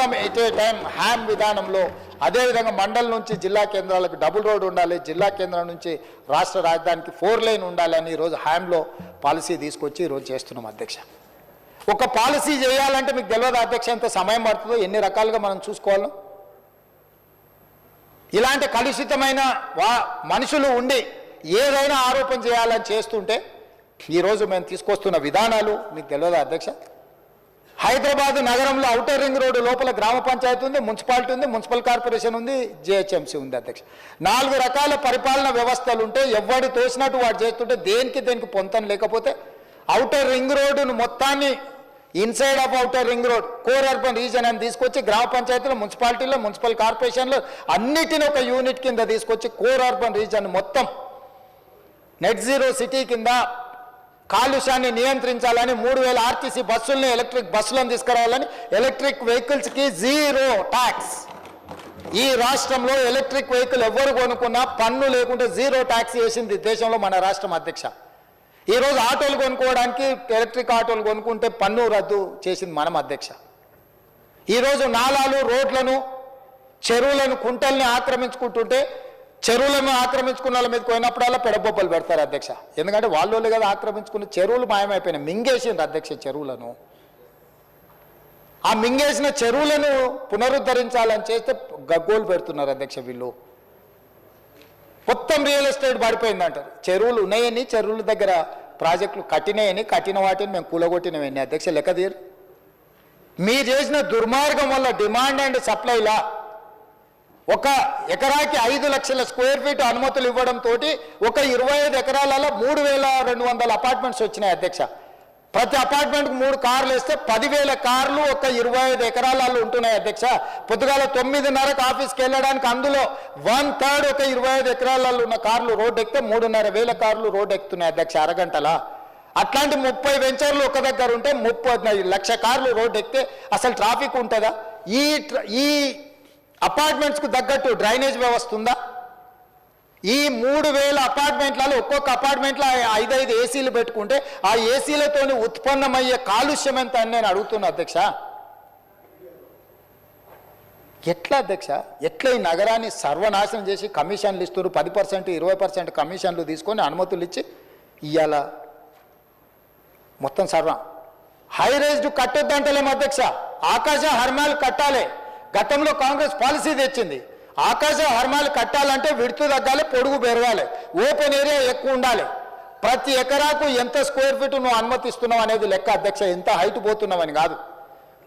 మొత్తం at a time Ham విధానంలో, అదేవిధంగా మండలం నుంచి జిల్లా కేంద్రాలకు డబుల్ రోడ్ ఉండాలి, జిల్లా కేంద్రం నుంచి రాష్ట్ర రాజధానికి 4 లైన్ ఉండాలని ఈరోజు హ్యామ్లో పాలసీ తీసుకొచ్చి ఈరోజు చేస్తున్నాం అధ్యక్ష. ఒక పాలసీ చేయాలంటే మీకు తెలియదు అధ్యక్ష ఎంత సమయం పడుతుందో, ఎన్ని రకాలుగా మనం చూసుకోవాలో. ఇలాంటి కలుషితమైన మనుషులు ఉండి ఏదైనా ఆరోపణ చేయాలని చేస్తుంటే ఈరోజు మేము తీసుకొస్తున్న విధానాలు మీకు తెలియదు అధ్యక్ష. హైదరాబాద్ నగరంలో ఔటర్ రింగ్ రోడ్డు లోపల గ్రామ పంచాయతీ ఉంది, మున్సిపాలిటీ ఉంది, మున్సిపల్ కార్పొరేషన్ ఉంది, జిహెచ్ఎంసీ ఉంది అధ్యక్ష. 4 రకాల పరిపాలన వ్యవస్థలు ఉంటే ఎవడు తోసినట్టు వాడు చేస్తుంటే దేనికి పొంతం లేకపోతే ఔటర్ రింగ్ రోడ్డును మొత్తాన్ని inside of outer ring road core urban reason అని తీసుకొచ్చి గ్రామ పంచాయతీలో, మున్సిపాలిటీలో, మున్సిపల్ కార్పొరేషన్లో అన్నిటిని ఒక యూనిట్ కింద తీసుకొచ్చి కోర్ అర్బన్ రీజన్ మొత్తం నెట్ జీరో సిటీ కింద కాలుష్యాన్ని నియంత్రించాలని 3000 ఆర్టీసీ బస్సుల్ని ఎలక్ట్రిక్ బస్సులను తీసుకురావాలని, ఎలక్ట్రిక్ వెహికల్స్కి 0 ట్యాక్స్. ఈ రాష్ట్రంలో ఎలక్ట్రిక్ వెహికల్ ఎవరు కొనుక్కున్నా పన్ను లేకుంటే 0 ట్యాక్స్ వేసింది దేశంలో మన రాష్ట్రం అధ్యక్ష. ఈరోజు ఆటోలు కొనుక్కోవడానికి ఎలక్ట్రిక్ ఆటోలు కొనుక్కుంటే పన్ను రద్దు చేసింది మనం అధ్యక్ష. ఈరోజు నాలాలు, రోడ్లను, చెరువులను, కుంటల్ని ఆక్రమించుకుంటుంటే చెరువులను ఆక్రమించుకున్న వాళ్ళ మీద పోయినప్పుడల్లా పెడబొబ్బలు పెడతారు అధ్యక్ష. ఎందుకంటే వాళ్ళు కదా ఆక్రమించుకున్న చెరువులు మాయమైపోయినాయి, మింగేసింది అధ్యక్ష చెరువులను. ఆ మింగేసిన చెరువులను పునరుద్ధరించాలని చేస్తే గగ్గోలు పెడుతున్నారు అధ్యక్ష వీళ్ళు. మొత్తం రియల్ ఎస్టేట్ పడిపోయింది అంటారు. చెరువులు ఉన్నాయని, చెరువుల దగ్గర ప్రాజెక్టులు కట్టినాయని, కట్టిన వాటిని మేము కూలగొట్టినవని అధ్యక్ష లెక్క తీరు. మీరు చేసిన దుర్మార్గం వల్ల డిమాండ్ అండ్ సప్లైలా 1 ఎకరాకి 5 లక్షల స్క్వేర్ ఫీట్ అనుమతులు ఇవ్వడంతో ఒక 25 ఎకరాలలో 3200 అపార్ట్మెంట్స్ వచ్చినాయి అధ్యక్ష. ప్రతి అపార్ట్మెంట్కి 3 కార్లు వేస్తే 10,000 కార్లు ఒక 25 ఎకరాలలో ఉంటున్నాయి అధ్యక్ష. పొద్దుగాల 9:30కి ఆఫీస్కి వెళ్ళడానికి అందులో 1/3 ఒక 25 ఎకరాలలో ఉన్న కార్లు రోడ్డు ఎక్కితే 3,500 కార్లు రోడ్డు ఎక్కుతున్నాయి అధ్యక్ష అరగంటలా. అట్లాంటి 30 వెంచర్లు ఒక దగ్గర ఉంటే 30 లక్ష కార్లు రోడ్డు ఎక్కితే అసలు ట్రాఫిక్ ఉంటుందా? ఈ అపార్ట్మెంట్స్కు తగ్గట్టు డ్రైనేజ్ వ్యవస్థ ఉందా? ఈ 3000 అపార్ట్మెంట్లలో ఒక్కొక్క అపార్ట్మెంట్లో 5 ఏసీలు పెట్టుకుంటే ఆ ఏసీలతో ఉత్పన్నమయ్యే కాలుష్యం ఎంత అని నేను అడుగుతున్నా అధ్యక్ష. ఎట్లా అధ్యక్ష, ఎట్లా ఈ నగరాన్ని సర్వనాశనం చేసి కమిషన్లు ఇస్తున్నారు? 10%, 20% కమిషన్లు తీసుకొని అనుమతులు ఇచ్చి ఇవాళ మొత్తం సర్వం. హై రైజ్డ్ కట్టొద్దంటలేము అధ్యక్ష, ఆకాశ హర్మాలు కట్టాలి. గతంలో కాంగ్రెస్ పాలసీ తెచ్చింది, ఆకాశ హర్మాలు కట్టాలంటే విడుతు తగ్గాలి, పొడుగు పెరగాలి, ఓపెన్ ఏరియా ఎక్కువ ఉండాలి. ప్రతి ఎకరాకు ఎంత స్క్వేర్ ఫీట్ నువ్వు అనుమతిస్తున్నావు అనేది లెక్క అధ్యక్ష, ఎంత హైట్ పోతున్నావు అని కాదు.